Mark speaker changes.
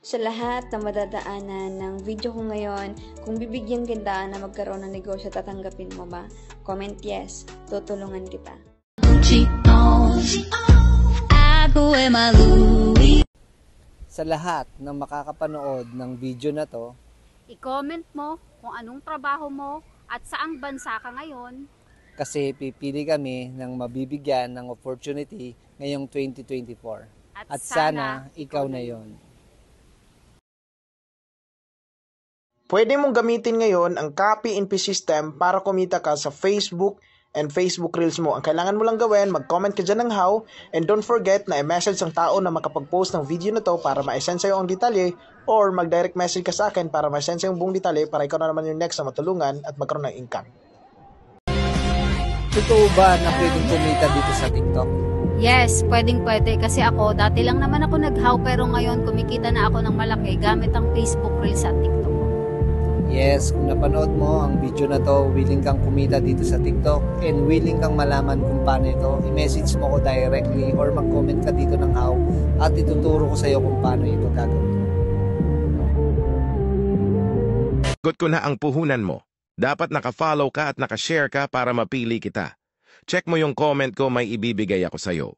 Speaker 1: Sa lahat na madadaanan ng video ko ngayon, kung bibigyan kita na magkaroon ng negosyo, tatanggapin mo ba? Comment yes, tutulungan kita.
Speaker 2: Sa lahat ng makakapanood ng video na to,
Speaker 3: i-comment mo kung anong trabaho mo at saang bansa ka ngayon.
Speaker 2: kasi pipili kami ng mabibigyan ng opportunity ngayong 2024. At sana ikaw na yon.
Speaker 4: Pwede mong gamitin ngayon ang copy and paste system para kumita ka sa Facebook and Facebook Reels mo. Ang kailangan mo lang gawin, mag-comment ka dyan ng how, and don't forget na i-message ang tao na makapag-post ng video na to para ma-send sa'yo ang detalye, or mag-direct message ka sa akin para ma-send sa'yo ang buong detalye para ikaw na naman yung next na matulungan at magkaroon ng income.
Speaker 2: Totoo ba na pwedeng kumita dito sa TikTok?
Speaker 3: Yes, pwedeng-pwede kasi ako, dati lang naman ako nag-how pero ngayon kumikita na ako ng malaki gamit ang Facebook Reels at TikTok.
Speaker 2: Yes, kung napanood mo ang video na to, willing kang kumita dito sa TikTok and willing kang malaman kung paano ito, i-message mo ko directly or mag-comment ka dito ng how at ituturo ko sa iyo kung paano ito gagawin.
Speaker 5: Got ko na ang puhunan mo. Dapat naka-follow ka at naka-share ka para mapili kita. Check mo yung comment ko, may ibibigay ako sa'yo.